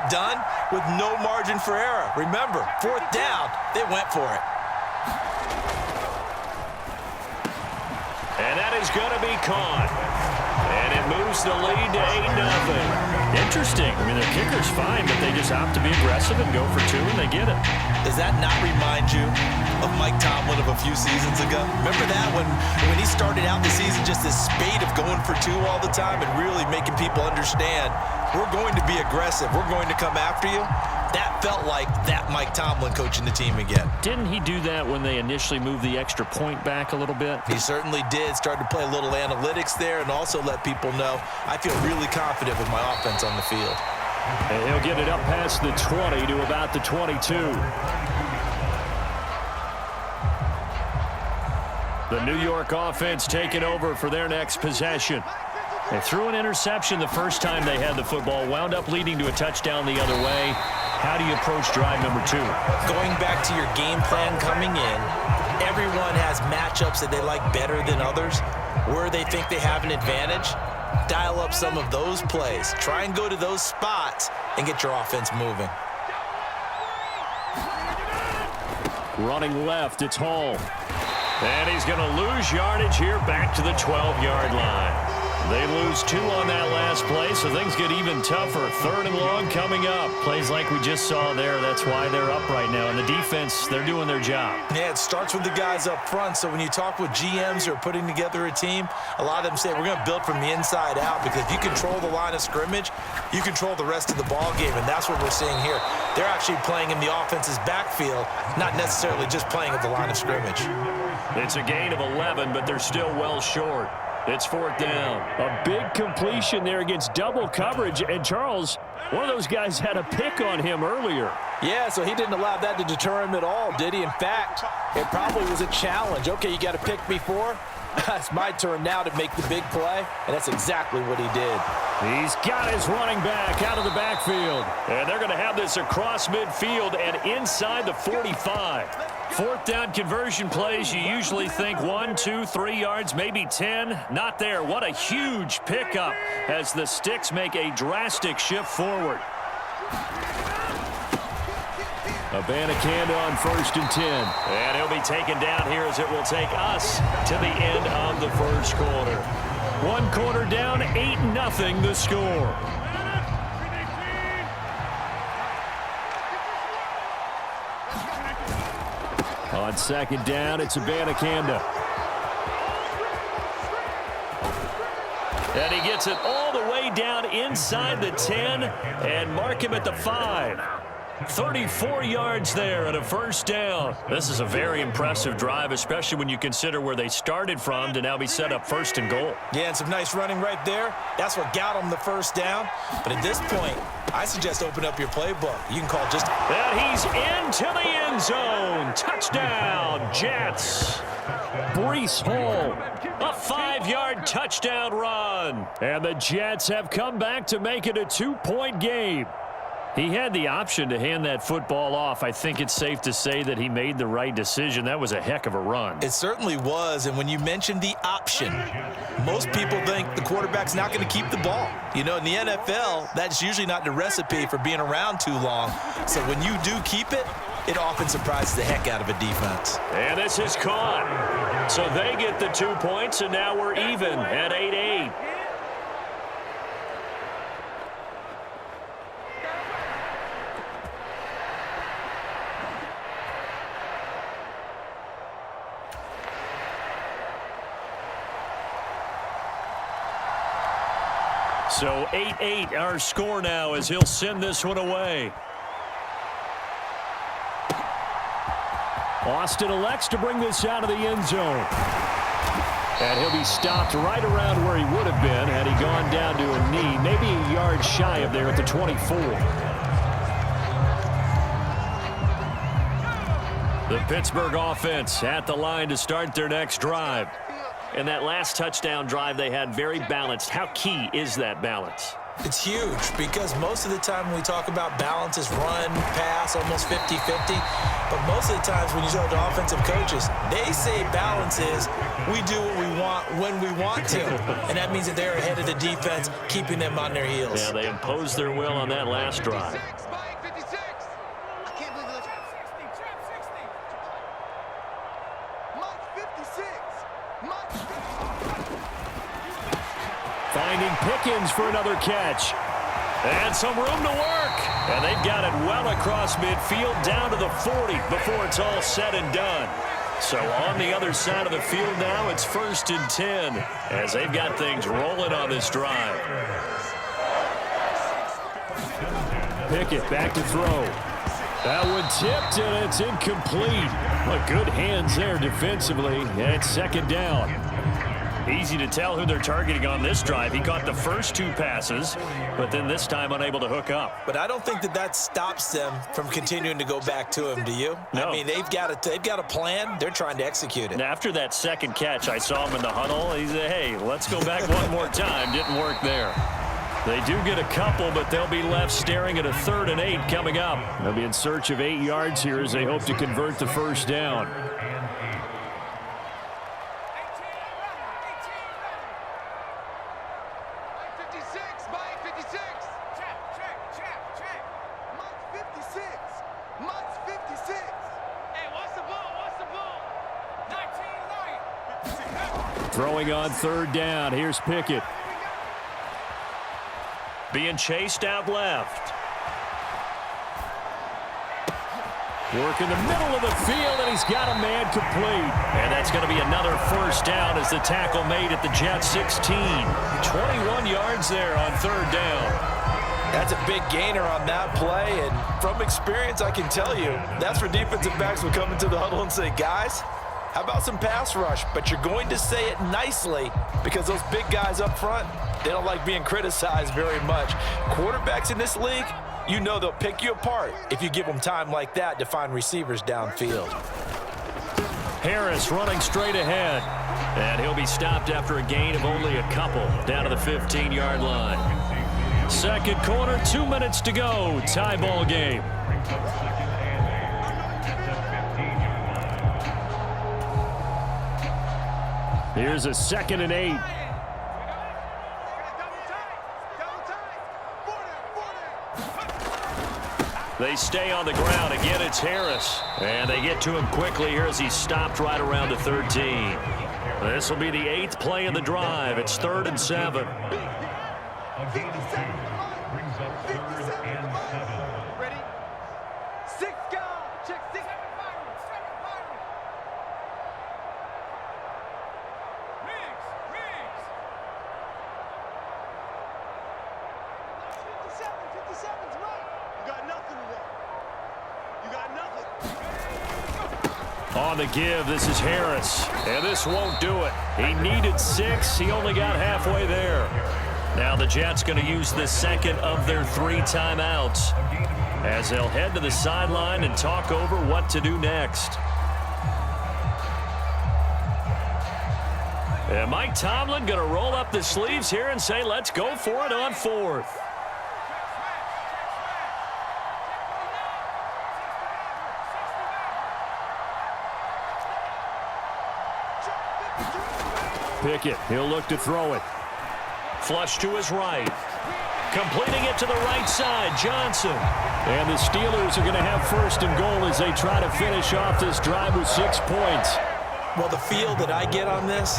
done with no margin for error. Remember, 4th down, they went for it. And that is going to be caught. And it moves the lead to 8-0. Interesting. I mean, their kicker's fine, but they just opt to be aggressive and go for 2, and they get it. Does that not remind you of Mike Tomlin of a few seasons ago? Remember that when he started out the season, just this spate of going for 2 all the time and really making people understand, we're going to be aggressive. We're going to come after you. That felt like that Mike Tomlin coaching the team again. Didn't he do that when they initially moved the extra point back a little bit? He certainly did. Started to play a little analytics there and also let people know I feel really confident with my offense on the field. And he'll get it up past the 20 to about the 22. The New York offense taking over for their next possession. They threw an interception the first time they had the football, wound up leading to a touchdown the other way. How do you approach drive number 2? Going back to your game plan coming in, everyone has matchups that they like better than others. Where they think they have an advantage, dial up some of those plays. Try and go to those spots and get your offense moving. Running left, it's Hall. And he's going to lose yardage here back to the 12-yard line. They lose 2 on that last play, so things get even tougher. 3rd and long coming up. Plays like we just saw there. That's why they're up right now. And the defense, they're doing their job. Yeah, it starts with the guys up front. So when you talk with GMs who are putting together a team, a lot of them say we're going to build from the inside out, because if you control the line of scrimmage, you control the rest of the ball game, and that's what we're seeing here. They're actually playing in the offense's backfield, not necessarily just playing at the line of scrimmage. It's a gain of 11, but they're still well short. It's 4th down. A big completion there against double coverage. And Charles, one of those guys had a pick on him earlier. Yeah, so he didn't allow that to deter him at all, did he? In fact, it probably was a challenge. Okay, you got to pick me 4. It's my turn now to make the big play, and that's exactly what he did. He's got his running back out of the backfield. And they're going to have this across midfield and inside the 45. 4th down conversion plays, you usually think 1, 2, 3 yards, maybe 10. Not there. What a huge pickup as the Sticks make a drastic shift forward. Abanikanda on 1st and 10. And he'll be taken down here as it will take us to the end of the first quarter. 1 quarter down, 8-0 the score. On 2nd down, it's Abanikanda. And he gets it all the way down inside the 10 and mark him at the 5. 34 yards there and a 1st down. This is a very impressive drive, especially when you consider where they started from to now be set up 1st and goal. Yeah, and some nice running right there. That's what got them the 1st down. But at this point, I suggest open up your playbook. You can call just... And he's into the end zone. Touchdown, Jets. Breece Hall. A 5-yard touchdown run. And the Jets have come back to make it a 2-point game. He had the option to hand that football off. I think it's safe to say that he made the right decision. That was a heck of a run. It certainly was, and when you mentioned the option, most people think the quarterback's not going to keep the ball. You know, in the NFL, that's usually not the recipe for being around too long. So when you do keep it, it often surprises the heck out of a defense. And this is caught. So they get the 2 points, and now we're even at 8-8. So 8-8 our score now as he'll send this one away. Austin elects to bring this out of the end zone. And he'll be stopped right around where he would have been had he gone down to a knee, maybe a yard shy of there at the 24. The Pittsburgh offense at the line to start their next drive. And that last touchdown drive they had very balanced. How key is that balance? It's huge because most of the time when we talk about balance is run, pass, almost 50-50. But most of the times when you talk to offensive coaches, they say balance is we do what we want when we want to. And that means that they're ahead of the defense, keeping them on their heels. Yeah, they imposed their will on that last drive. Finding Pickens for another catch. And some room to work. And they've got it well across midfield down to the 40 before it's all said and done. So on the other side of the field now, it's 1st and 10 as they've got things rolling on this drive. Pickett back to throw. That one tipped, and it's incomplete. But good hands there defensively, and it's 2nd down. Easy to tell who they're targeting on this drive. He caught the first 2 passes, but then this time unable to hook up. But I don't think that stops them from continuing to go back to him, do you? No. I mean, they've got a plan. They're trying to execute it. And after that second catch, I saw him in the huddle. He said, hey, let's go back one more time. Didn't work there. They do get a couple, but they'll be left staring at a 3rd and 8 coming up. They'll be in search of 8 yards here as they hope to convert the 1st down. Throwing on 3rd down. Here's Pickett. Being chased out left. Work in the middle of the field, and he's got a man complete. And that's going to be another 1st down as the tackle made at the Jets 16. 21 yards there on 3rd down. That's a big gainer on that play, and from experience, I can tell you, that's where defensive backs will come into the huddle and say, guys, how about some pass rush? But you're going to say it nicely because those big guys up front, they don't like being criticized very much. Quarterbacks in this league, you know they'll pick you apart if you give them time like that to find receivers downfield. Harris running straight ahead. And he'll be stopped after a gain of only a couple down to the 15-yard line. 2nd quarter, 2 minutes to go. Tie ball game. Here's a 2nd and 8. They stay on the ground. Again, it's Harris. And they get to him quickly here as he's stopped right around the 13. This will be the 8th play of the drive. It's 3rd and 7. On the give, this is Harris. And this won't do it. He needed 6. He only got halfway there. Now the Jets going to use the 2nd of their 3 timeouts as they'll head to the sideline and talk over what to do next. And Mike Tomlin going to roll up the sleeves here and say, let's go for it on 4th. Pickett, he'll look to throw it. Flush to his right. Completing it to the right side, Johnson. And the Steelers are going to have 1st and goal as they try to finish off this drive with 6 points. Well, the feel that I get on this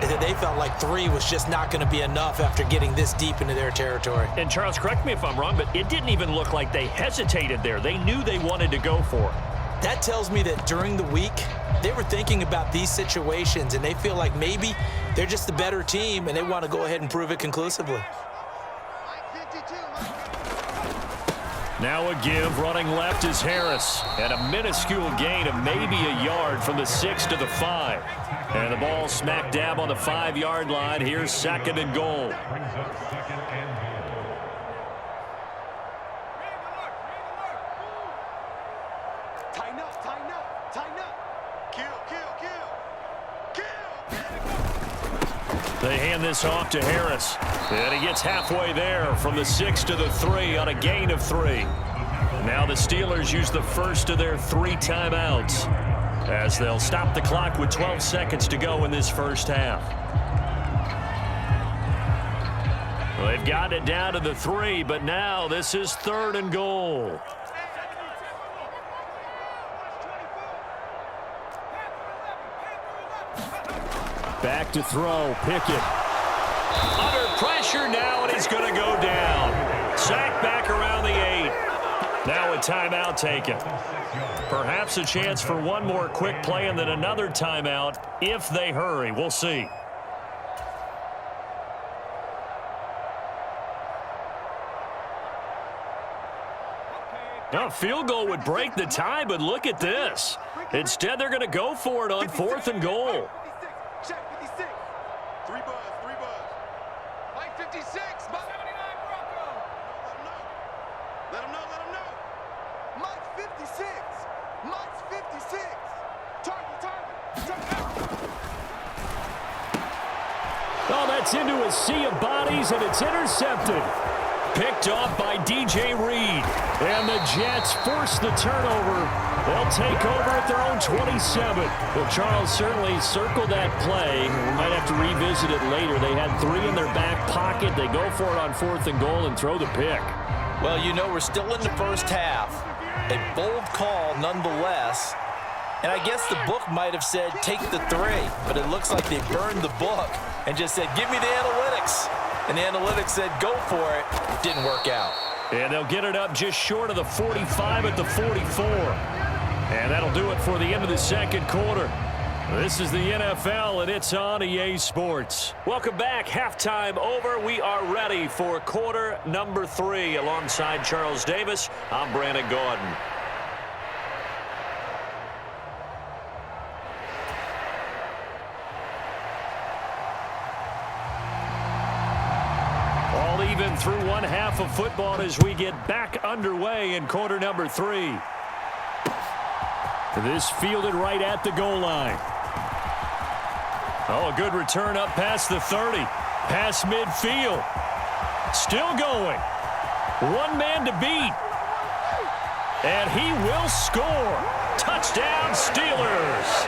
is that they felt like 3 was just not going to be enough after getting this deep into their territory. And Charles, correct me if I'm wrong, but it didn't even look like they hesitated there. They knew they wanted to go for it. That tells me that during the week, they were thinking about these situations, and they feel like maybe they're just the better team, and they want to go ahead and prove it conclusively. Now a give, running left is Harris. And a minuscule gain of maybe a yard from the 6 to the 5. And the ball smack dab on the 5-yard line. Here's 2nd and goal. They hand this off to Harris. And he gets halfway there from the 6 to the 3 on a gain of 3. Now the Steelers use the first of their 3 timeouts as they'll stop the clock with 12 seconds to go in this first half. Well, they've got it down to the 3, but now this is 3rd and goal. Back to throw, Pickett. Under pressure now, and he's going to go down. Sacked back around the 8. Now a timeout taken. Perhaps a chance for one more quick play and then another timeout if they hurry. We'll see. A field goal would break the tie, but look at this. Instead, they're going to go for it on 4th and goal. Check 56. 3 buzz. Mike 56. Mike 79 Bronco. Let him know. Mike 56. Mike's 56. Target. Oh, that's into a sea of bodies, and it's intercepted. Picked off by DJ Reed. And the Jets force the turnover. They'll take over at their own 27. Well, Charles certainly circled that play. We might have to revisit it later. They had 3 in their back pocket. They go for it on 4th and goal and throw the pick. Well, you know, we're still in the first half. A bold call nonetheless. And I guess the book might have said take the 3. But it looks like they burned the book and just said, give me the analytics. And the analytics said, go for it. Didn't work out. And they'll get it up just short of the 45 at the 44. And that'll do it for the end of the second quarter. This is the NFL, and it's on EA Sports. Welcome back. Halftime over. We are ready for quarter number 3. Alongside Charles Davis, I'm Brandon Gordon. All even through one half of football as we get back underway in quarter number 3. This fielded right at the goal line. Oh, a good return up past the 30. Past midfield. Still going. One man to beat. And he will score. Touchdown, Steelers.